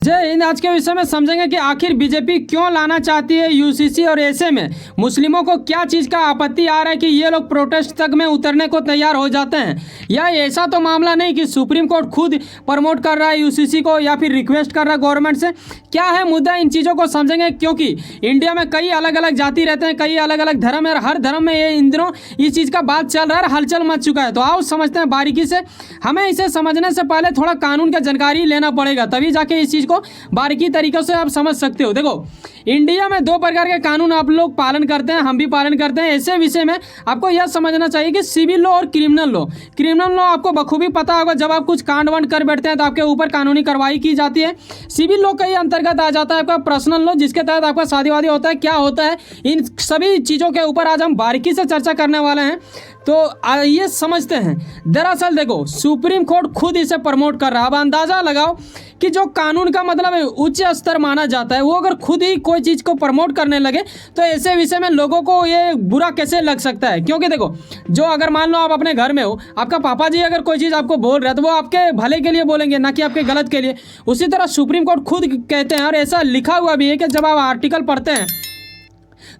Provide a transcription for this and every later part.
जय हिंद। आज के विषय में समझेंगे कि आखिर बीजेपी क्यों लाना चाहती है यूसीसी और ऐसे में मुस्लिमों को क्या चीज़ का आपत्ति आ रहा है कि ये लोग प्रोटेस्ट तक में उतरने को तैयार हो जाते हैं। या ऐसा तो मामला नहीं कि सुप्रीम कोर्ट खुद प्रमोट कर रहा है यूसीसी को या फिर रिक्वेस्ट कर रहा है गवर्नमेंट से। क्या है मुद्दा, इन चीज़ों को समझेंगे क्योंकि इंडिया में कई अलग अलग जाति रहते हैं, कई अलग अलग धर्म है और हर धर्म में ये इन दिनों इस चीज़ का बात चल रहा है, हलचल मच चुका है। तो आओ समझते हैं बारीकी से। हमें इसे समझने से पहले थोड़ा कानून का जानकारी लेना पड़ेगा, तभी जाके इस चीज़ को बारीकी तरीके से आप समझ सकते हो। देखो, इंडिया में दो प्रकार के कानून आप लोग पालन करते हैं, हम भी पालन करते हैं। ऐसे विषय में आपको यह समझना चाहिए कि सिविल लॉ और क्रिमिनल लॉ। क्रिमिनल लॉ आपको बखूबी पता होगा, जब आप कुछ कांड वांड कर बैठते हैं तो आपके ऊपर कानूनी कार्रवाई की जाती है। सिविल लॉ के ही अंतर्गत आ जाता है आपका पर्सनल लॉ, जिसके तहत आपका शादी वादी होता है, क्या होता है, इन सभी चीज़ों के ऊपर आज हम बारीकी से चर्चा करने वाले हैं। तो ये समझते हैं। दरअसल देखो, सुप्रीम कोर्ट खुद इसे प्रमोट कर रहा है। अब अंदाजा लगाओ कि जो कानून का मतलब है उच्च स्तर माना जाता है, वो अगर खुद ही कोई चीज़ को प्रमोट करने लगे तो ऐसे विषय में लोगों को ये बुरा कैसे लग सकता है। क्योंकि देखो, जो अगर मान लो आप अपने घर में हो, आपका पापा जी अगर कोई चीज़ आपको बोल रहे हैं तो वो आपके भले के लिए बोलेंगे, ना कि आपके गलत के लिए। उसी तरह सुप्रीम कोर्ट खुद कहते हैं, और ऐसा लिखा हुआ भी है कि जब आप आर्टिकल पढ़ते हैं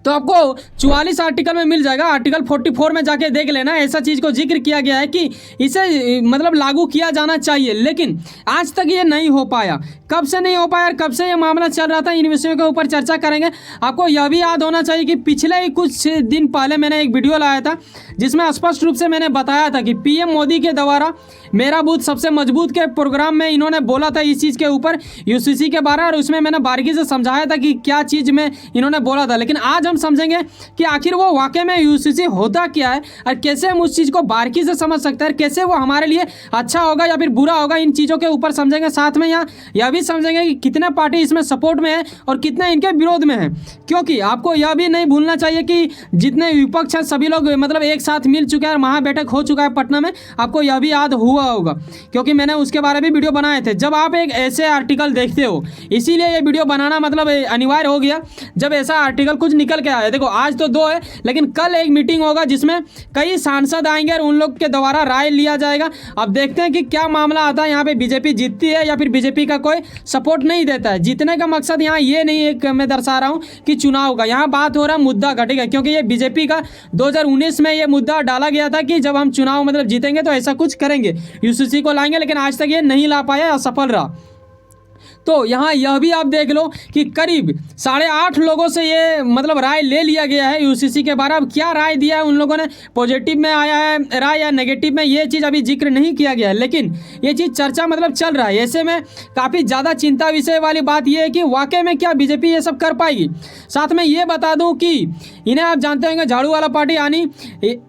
तो आपको 44 आर्टिकल में मिल जाएगा। आर्टिकल 44 में जाके देख लेना, ऐसा चीज़ को जिक्र किया गया है कि इसे मतलब लागू किया जाना चाहिए, लेकिन आज तक ये नहीं हो पाया। कब से नहीं हो पाया और कब से ये मामला चल रहा था, इन विषयों के ऊपर चर्चा करेंगे। आपको यह भी याद होना चाहिए कि पिछले ही कुछ दिन पहले मैंने एक वीडियो लाया था जिसमें स्पष्ट रूप से मैंने बताया था कि पीएम मोदी के द्वारा मेरा बूथ सबसे मजबूत के प्रोग्राम में इन्होंने बोला था इस चीज़ के ऊपर, यूसीसी के बारे, और उसमें मैंने बारीकी से समझाया था कि क्या चीज़ में इन्होंने बोला था। लेकिन आज हम समझेंगे कि आखिर वो वाकई में यूसीसी होता क्या है और कैसे हम उस चीज़ को बारीकी से समझ सकते हैं, कैसे वो हमारे लिए अच्छा होगा या फिर बुरा होगा। इन चीज़ों के ऊपर समझेंगे। साथ में यहाँ यह भी समझेंगे कि कितने पार्टी इसमें सपोर्ट में है और कितने इनके विरोध में है। क्योंकि आपको यह भी नहीं भूलना चाहिए कि जितने विपक्ष हैं सभी लोग मतलब एक साथ मिल चुके हैं और महाबैठक हो चुका है पटना में। आपको यह भी याद हुआ होगा क्योंकि मैंने उसके बारे में वीडियो बनाए थे। जब आप एक ऐसे आर्टिकल देखते हो, इसीलिए ये वीडियो बनाना मतलब अनिवार्य हो गया, जब ऐसा आर्टिकल कुछ निकल के आया। देखो, आज तो दो है, लेकिन कल एक मीटिंग होगा जिसमें कई सांसद आएंगे और उन लोग के द्वारा राय लिया जाएगा। अब देखते हैं कि क्या मामला आता है। यहाँ पे बीजेपी जीतती है या फिर बीजेपी का कोई सपोर्ट नहीं देता है। जीतने का मकसद यहाँ ये नहीं है, मैं दर्शा रहा हूँ कि चुनाव का, यहाँ बात हो रहा है मुद्दा घटेगा। क्योंकि ये बीजेपी का 2019 में ये मुद्दा डाला गया था कि जब हम चुनाव मतलब जीतेंगे तो ऐसा कुछ करेंगे, यूसीसी को लाएंगे, लेकिन आज तक ये नहीं ला पाया, असफल रहा। तो यहाँ यह भी आप देख लो कि करीब 8.5 लोगों से ये मतलब राय ले लिया गया है यूसीसी के बारे में। अब क्या राय दिया है उन लोगों ने, पॉजिटिव में आया है राय या नेगेटिव में, ये चीज़ अभी जिक्र नहीं किया गया है, लेकिन ये चीज़ चर्चा मतलब चल रहा है। ऐसे में काफ़ी ज़्यादा चिंता विषय वाली बात यह है कि वाकई में क्या बीजेपी ये सब कर पाएगी। साथ में ये बता दूँ कि इन्हें आप जानते होंगे झाड़ू वाला पार्टी, यानी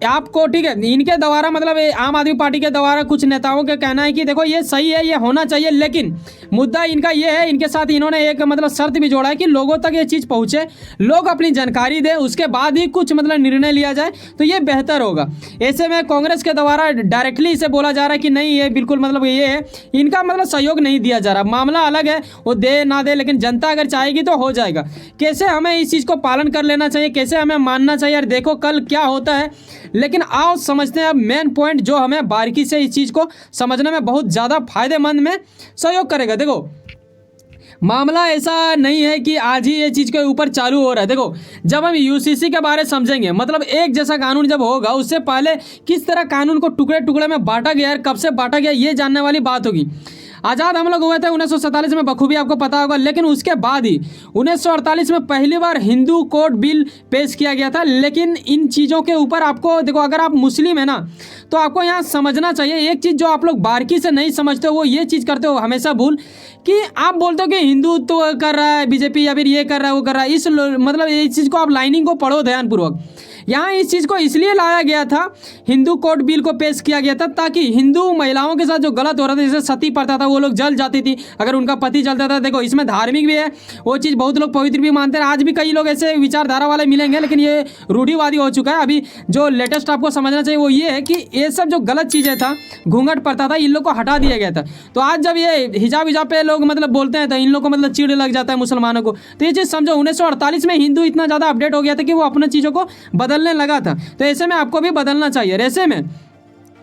आपको ठीक है, इनके द्वारा मतलब आम आदमी पार्टी के द्वारा कुछ नेताओं का कहना है कि देखो ये सही है, ये होना चाहिए, लेकिन मुद्दा इनका ये है, इनके साथ इन्होंने एक मतलब शर्त भी जोड़ा है कि लोगों तक ये चीज़ पहुंचे, लोग अपनी जानकारी दें, उसके बाद ही कुछ मतलब निर्णय लिया जाए तो ये बेहतर होगा। ऐसे में कांग्रेस के द्वारा डायरेक्टली इसे बोला जा रहा है कि नहीं, ये बिल्कुल मतलब ये है, इनका मतलब सहयोग नहीं दिया जा रहा। मामला अलग है, वो दे ना दे, लेकिन जनता अगर चाहेगी तो हो जाएगा। कैसे हमें इस चीज़ को पालन कर लेना चाहिए, कैसे हमें मानना चाहिए, और देखो कल क्या होता है। लेकिन आओ समझते हैं अब मेन पॉइंट जो हमें बारीकी से इस चीज़ को समझने में बहुत ज़्यादा फायदेमंद में सहयोग करेगा। देखो, मामला ऐसा नहीं है कि आज ही ये चीज़ के ऊपर चालू हो रहा है। देखो, जब हम यूसीसी के बारे में समझेंगे, मतलब एक जैसा कानून जब होगा, उससे पहले किस तरह कानून को टुकड़े टुकड़े में बांटा गया है, कब से बांटा गया, ये जानने वाली बात होगी। आज़ाद हम लोग हुए थे 1947 में, बखूबी आपको पता होगा, लेकिन उसके बाद ही 1948 में पहली बार हिंदू कोड बिल पेश किया गया था। लेकिन इन चीज़ों के ऊपर आपको देखो, अगर आप मुस्लिम है ना, तो आपको यहाँ समझना चाहिए एक चीज़ जो आप लोग बारीकी से नहीं समझते हो, वो ये चीज़ करते हो हमेशा भूल, कि आप बोलते हो कि हिंदू तो कर रहा है बीजेपी या फिर ये कर रहा है वो कर रहा है। इस मतलब इस चीज़ को आप लाइनिंग को पढ़ो ध्यानपूर्वक। यहाँ इस चीज़ को इसलिए लाया गया था, हिंदू कोड बिल को पेश किया गया था, ताकि हिंदू महिलाओं के साथ जो गलत हो रहा था, जैसे सती प्रथा था, वो लोग जल जाती थी अगर उनका पति जलता था। देखो, इसमें धार्मिक भी है, वो चीज़ बहुत लोग पवित्र भी मानते हैं। आज भी कई लोग ऐसे विचारधारा वाले मिलेंगे, लेकिन ये रूढ़िवादी हो चुका है। अभी जो लेटेस्ट आपको समझना चाहिए वो ये है कि ये सब जो गलत चीज़ें था, घूंघट प्रथा था, इन लोग को हटा दिया गया था। तो आज जब ये हिजाब हिजाब पे लोग मतलब बोलते हैं तो इन लोग को मतलब चिढ़ लग जाता है मुसलमानों को। तो ये चीज़ समझो, 1948 में हिंदू इतना ज़्यादा अपडेट हो गया था कि वो अपने चीज़ों को बदलने लगा था। तो ऐसे में आपको भी बदलना चाहिए। ऐसे में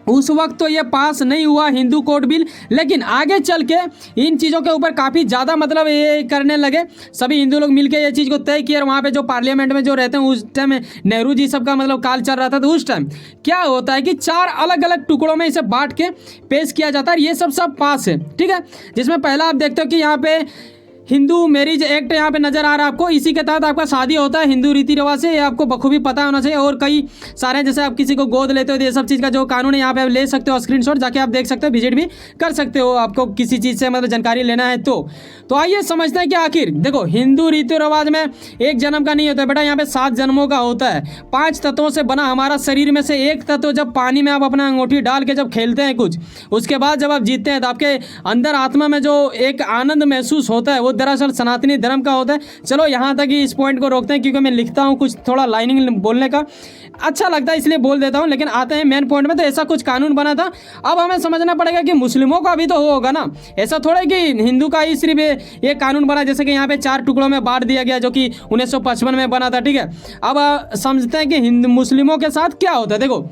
उस वक्त तो ये पास नहीं हुआ हिंदू कोड बिल, लेकिन आगे चल के इन चीज़ों के ऊपर काफ़ी ज़्यादा मतलब ये करने लगे। सभी हिंदू लोग मिलकर ये चीज़ को तय किया और वहाँ पे जो पार्लियामेंट में जो रहते हैं उस टाइम नेहरू जी सबका मतलब काल चल रहा था। तो उस टाइम क्या होता है कि 4 अलग अलग टुकड़ों में इसे बांट के पेश किया जाता है। ये सब पास है, ठीक है। जिसमें पहला आप देखते हो कि यहाँ पे हिंदू मैरिज एक्ट यहाँ पे नजर आ रहा है आपको। इसी के तहत आपका शादी होता है हिंदू रीति रिवाज से, ये आपको बखूबी पता होना चाहिए। और कई सारे जैसे आप किसी को गोद लेते हो तो ये सब चीज़ का जो कानून है यहाँ पे आप ले सकते हो स्क्रीनशॉट, जाके आप देख सकते हो, विजिट भी कर सकते हो आपको किसी चीज़ से मतलब जानकारी लेना है तो आइए समझते हैं कि आखिर देखो हिंदू रीति रिवाज में एक जन्म का नहीं होता है बेटा, यहाँ पे 7 जन्मों का होता है। 5 तत्वों से बना हमारा शरीर में से एक तत्व जब पानी में आप अपना अंगूठी डाल के जब खेलते हैं कुछ, उसके बाद जब आप जीतते हैं तो आपके अंदर आत्मा में जो एक आनंद महसूस होता है वो दरअसल सनातनी धर्म का होता है। चलो यहाँ तक ही इस पॉइंट को रोकते हैं, क्योंकि मैं लिखता हूँ कुछ थोड़ा लाइनिंग बोलने का अच्छा लगता है इसलिए बोल देता हूँ। लेकिन आते हैं मेन पॉइंट में। तो ऐसा कुछ कानून बना था। अब हमें समझना पड़ेगा कि मुस्लिमों का भी तो होगा ना, ऐसा थोड़ा कि हिंदू का ही सिर्फ ये कानून बना, जैसे कि यहाँ पे 4 टुकड़ों में बांट दिया गया जो कि 1955 में बना था, ठीक है। अब समझते हैं कि हिंदू मुस्लिमों के साथ क्या होता है। देखो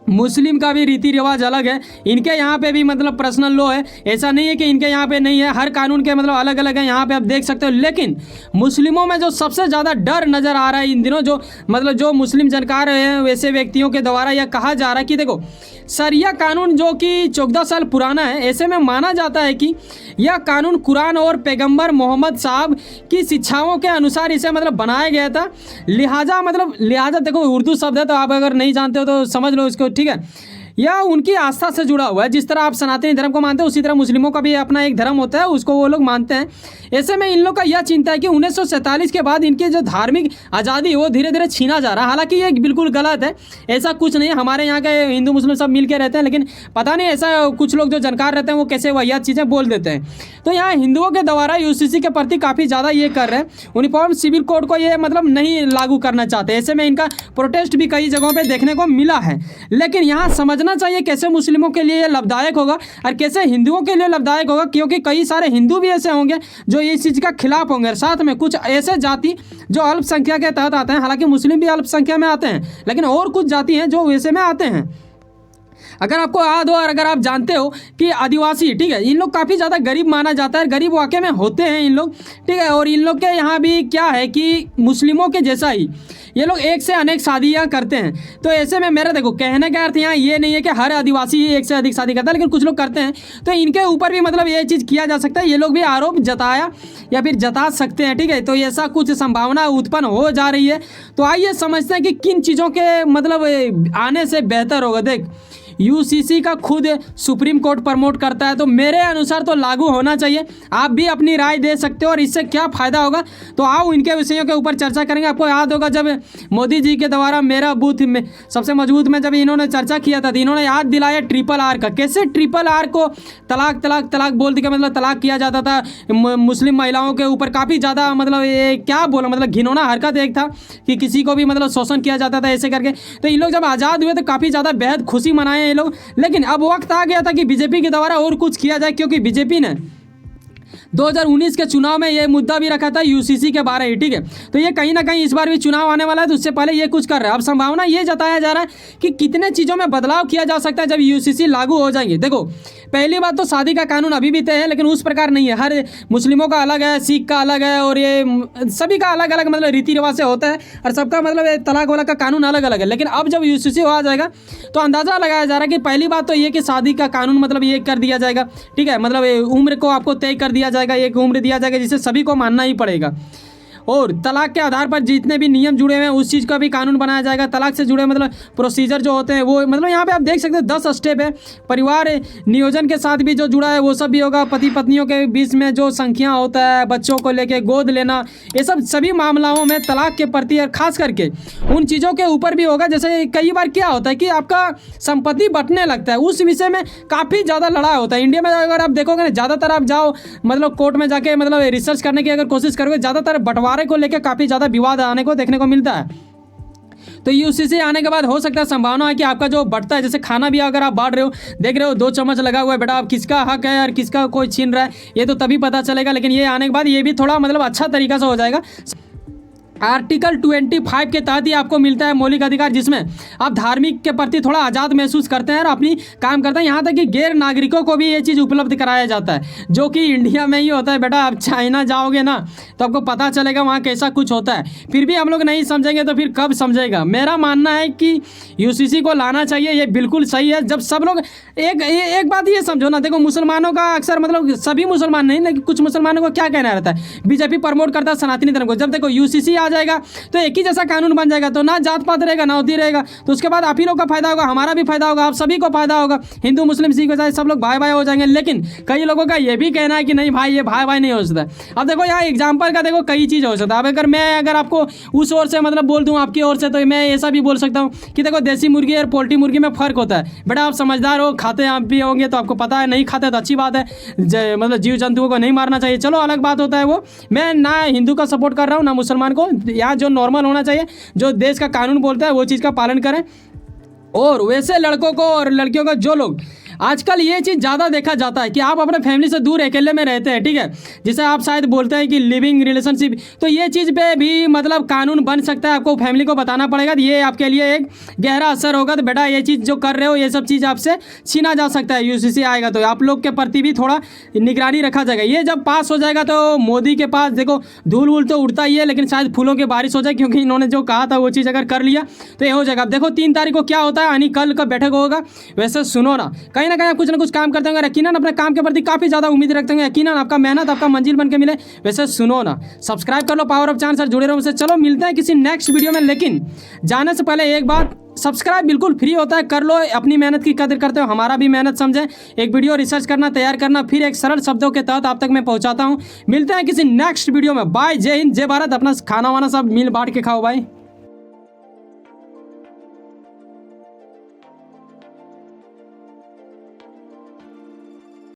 मुस्लिम का भी रीति रिवाज अलग है, इनके यहाँ पे भी मतलब पर्सनल लॉ है, ऐसा नहीं है कि इनके यहाँ पे नहीं है। हर कानून के मतलब अलग अलग है, यहाँ पे आप देख सकते हो। लेकिन मुस्लिमों में जो सबसे ज़्यादा डर नज़र आ रहा है इन दिनों, जो मतलब जो मुस्लिम जानकार हैं वैसे व्यक्तियों के द्वारा यह कहा जा रहा है कि देखो शरिया कानून जो कि 14 साल पुराना है, ऐसे में माना जाता है कि यह कानून कुरान और पैगंबर मोहम्मद साहब की शिक्षाओं के अनुसार इसे मतलब बनाया गया था। लिहाजा देखो उर्दू शब्द है तो आप अगर नहीं जानते हो तो समझ लो इसको, ठीक है। यह उनकी आस्था से जुड़ा हुआ है। जिस तरह आप सनातनी धर्म को मानते हो उसी तरह मुस्लिमों का भी अपना एक धर्म होता है, उसको वो लोग मानते हैं। ऐसे में इन लोग का यह चिंता है कि 1947 के बाद इनकी जो धार्मिक आज़ादी वो धीरे धीरे छीना जा रहा है। हालांकि ये बिल्कुल गलत है, ऐसा कुछ नहीं है। हमारे यहाँ के हिंदू मुस्लिम सब मिल के रहते हैं, लेकिन पता नहीं ऐसा कुछ लोग जो जानकार रहते हैं वो कैसे वह चीज़ें बोल देते हैं। तो यहाँ हिंदुओं के द्वारा यूसीसी के प्रति काफ़ी ज़्यादा ये कर रहे हैं, यूनिफॉर्म सिविल कोड को ये मतलब नहीं लागू करना चाहते। ऐसे में इनका प्रोटेस्ट भी कई जगहों पर देखने को मिला है। लेकिन यहाँ समझना चाहिए कैसे मुस्लिमों के लिए ये लाभदायक होगा और कैसे हिंदुओं के लिए लाभदायक होगा, क्योंकि कई सारे हिंदू भी ऐसे होंगे जो इस चीज़ का खिलाफ होंगे। और साथ में कुछ ऐसे जाति जो अल्पसंख्या के तहत आते हैं, हालांकि मुस्लिम भी अल्पसंख्या में आते हैं, लेकिन और कुछ जाति हैं जो वैसे में आते हैं। अगर आपको याद हो और अगर आप जानते हो कि आदिवासी, ठीक है, इन लोग काफ़ी ज़्यादा गरीब माना जाता है, गरीब वाकई में होते हैं इन लोग, ठीक है। और इन लोग के यहाँ भी क्या है कि मुस्लिमों के जैसा ही ये लोग एक से अनेक शादियाँ करते हैं। तो ऐसे में मेरा देखो कहने का अर्थ यहाँ ये नहीं है कि हर आदिवासी ही एक से अधिक शादी करता है, लेकिन कुछ लोग करते हैं। तो इनके ऊपर भी मतलब ये चीज़ किया जा सकता है, ये लोग भी आरोप जताया या फिर जता सकते हैं, ठीक है। तो ऐसा कुछ संभावना उत्पन्न हो जा रही है। तो आइए समझते हैं कि किन चीज़ों के मतलब आने से बेहतर होगा। देख यूसीसी का खुद सुप्रीम कोर्ट प्रमोट करता है, तो मेरे अनुसार तो लागू होना चाहिए। आप भी अपनी राय दे सकते हो और इससे क्या फ़ायदा होगा, तो आओ इनके विषयों के ऊपर चर्चा करेंगे। आपको याद होगा जब मोदी जी के द्वारा मेरा बूथ में सबसे मजबूत में जब इन्होंने चर्चा किया था तो इन्होंने याद दिलाया RRR का, कैसे RRR को तलाक तलाक तलाक बोल के मतलब तलाक किया जाता था मुस्लिम महिलाओं के ऊपर। काफ़ी ज़्यादा मतलब ये क्या बोला, मतलब घिनौना हरकत एक था कि किसी को भी मतलब शोषण किया जाता था ऐसे करके। तो इन लोग जब आज़ाद हुए तो काफ़ी ज़्यादा बेहद खुशी मनाए ये लोग। लेकिन अब वक्त आ गया था कि बीजेपी के द्वारा और कुछ किया जाए, क्योंकि बीजेपी ने 2019 के चुनाव में ये मुद्दा भी रखा था यूसीसी के बारे में, ठीक है। तो ये कहीं ना कहीं इस बार भी चुनाव आने वाला है तो उससे पहले ये कुछ कर रहा है। अब संभावना ये जताया जा रहा है कि कितने चीज़ों में बदलाव किया जा सकता है जब यूसीसी लागू हो जाएंगे। देखो पहली बात तो शादी का कानून अभी भी तय है, लेकिन उस प्रकार नहीं है। हर मुस्लिमों का अलग है, सिख का अलग है, और ये सभी का अलग अलग मतलब रीति रिवाज से होता है, और सबका मतलब तलाक वाला का कानून अलग अलग है। लेकिन अब जब यूसीसी आ जाएगा तो अंदाज़ा लगाया जा रहा है कि पहली बात तो ये कि शादी का कानून मतलब ये कर दिया जाएगा, ठीक है। मतलब उम्र को आपको तय कर दिया जाएगा, एक उम्र दिया जाएगा जिसे सभी को मानना ही पड़ेगा। और तलाक के आधार पर जितने भी नियम जुड़े हुए हैं उस चीज़ का भी कानून बनाया जाएगा। तलाक से जुड़े मतलब प्रोसीजर जो होते हैं वो मतलब यहाँ पे आप देख सकते हैं 10 स्टेप है। परिवार नियोजन के साथ भी जो जुड़ा है वो सब भी होगा। पति पत्नियों के बीच में जो संख्या होता है, बच्चों को लेके गोद लेना, ये सब सभी मामलों में तलाक के प्रति और खास करके उन चीज़ों के ऊपर भी होगा। जैसे कई बार क्या होता है कि आपका संपत्ति बंटने लगता है, उस विषय में काफ़ी ज़्यादा लड़ाई होता है। इंडिया में अगर आप देखोगे ना, ज़्यादातर आप जाओ मतलब कोर्ट में जाके मतलब रिसर्च करने की अगर कोशिश करोगे, ज़्यादातर बंटवारे को लेकर काफ़ी ज़्यादा विवाद आने को देखने को मिलता है। तो यूसीसी आने के बाद हो सकता है संभावना है कि आपका जो बढ़ता है, जैसे खाना भी अगर आप बांट रहे हो, देख रहे हो 2 चम्मच लगा हुआ है बेटा, अब किसका हक है और किसका कोई छीन रहा है ये तो तभी पता चलेगा। लेकिन ये आने के बाद ये भी थोड़ा मतलब अच्छा तरीका से हो जाएगा। आर्टिकल 25 के तहत ही आपको मिलता है मौलिक अधिकार, जिसमें आप धार्मिक के प्रति थोड़ा आज़ाद महसूस करते हैं और अपनी काम करते हैं। यहाँ तक कि गैर नागरिकों को भी ये चीज़ उपलब्ध कराया जाता है, जो कि इंडिया में ही होता है। बेटा आप चाइना जाओगे ना तो आपको पता चलेगा वहाँ कैसा कुछ होता है। फिर भी हम लोग नहीं समझेंगे तो फिर कब समझेगा। मेरा मानना है कि यूसीसी को लाना चाहिए, ये बिल्कुल सही है। जब सब लोग एक बात ये समझो ना, देखो मुसलमानों का अक्सर मतलब सभी मुसलमान नहीं, लेकिन कुछ मुसलमानों को क्या कहना रहता है, बीजेपी प्रमोट करता है सनातनी धर्म को। जब देखो यूसीसी आ जाएगा तो एक ही जैसा कानून बन जाएगा, तो ना जात पात रहेगा ना होती रहेगा, तो उसके बाद आप ही लोग का फायदा होगा, हमारा भी फायदा होगा, आप सभी को फायदा होगा, हिंदू मुस्लिम सिख ईसाई सब लोग भाई भाई हो जाएंगे। लेकिन कई लोगों का ये भी कहना है कि नहीं भाई ये भाई भाई नहीं हो सकता। अब देखो यहाँ एग्जाम्पल का देखो कई चीज़ हो सकता है। अब अगर आपको उस ओर से मतलब बोल दूँ आपकी ओर से, तो मैं ऐसा भी बोल सकता हूँ कि देखो देसी मुर्गी और पोल्ट्री मुर्गी में फ़र्क होता है। बेटा आप समझदार हो, खाते आप भी होंगे तो आपको पता है, नहीं खाते तो अच्छी बात है, मतलब जीव जंतुओं को नहीं मारना चाहिए, चलो अलग बात होता है वो। मैं ना हिंदू का सपोर्ट कर रहा हूँ ना मुसलमान को। यहाँ जो नॉर्मल होना चाहिए, जो देश का कानून बोलता है वो चीज़ का पालन करें। और वैसे लड़कों को और लड़कियों को, जो लोग आजकल ये चीज़ ज़्यादा देखा जाता है कि आप अपने फैमिली से दूर अकेले में रहते हैं, ठीक है, जिसे आप शायद बोलते हैं कि लिविंग रिलेशनशिप, तो ये चीज़ पे भी मतलब कानून बन सकता है। आपको फैमिली को बताना पड़ेगा, तो ये आपके लिए एक गहरा असर होगा। तो बेटा ये चीज़ जो कर रहे हो, ये सब चीज़ आपसे छीना जा सकता है। यूसीसी आएगा तो आप लोग के प्रति भी थोड़ा निगरानी रखा जाएगा। ये जब पास हो जाएगा तो मोदी के पास देखो धूल वूल तो उड़ता ही है, लेकिन शायद फूलों की बारिश हो जाए, क्योंकि इन्होंने जो कहा था वो चीज़ अगर कर लिया तो ये हो जाएगा। अब देखो 3 तारीख को क्या होता है, यानी कल का बैठक होगा। वैसे सुनो ना कहीं आप कुछ ना कुछ काम करते होंगे, यकीनन अपने काम के प्रति काफ़ी ज़्यादा उम्मीद रखते होंगे, यकीनन आपका मेहनत आपका मंजिल बन के मिले। वैसे सुनो ना, सब्सक्राइब कर लो पावर ऑफ चांस और जुड़े रहो मुझसे। चलो मिलते हैं किसी नेक्स्ट वीडियो में, लेकिन जाने से पहले एक बात, सब्सक्राइब बिल्कुल फ्री होता है, कर लो। अपनी मेहनत की कदर करते हो, हमारा भी मेहनत समझें। एक वीडियो रिसर्च करना, तैयार करना, फिर एक सरल शब्दों के तहत आप तक मैं पहुंचाता हूं। मिलते हैं किसी नेक्स्ट वीडियो में। बाय, जय हिंद, जय भारत। अपना खाना वाना सब मिल बांट के खाओ भाई।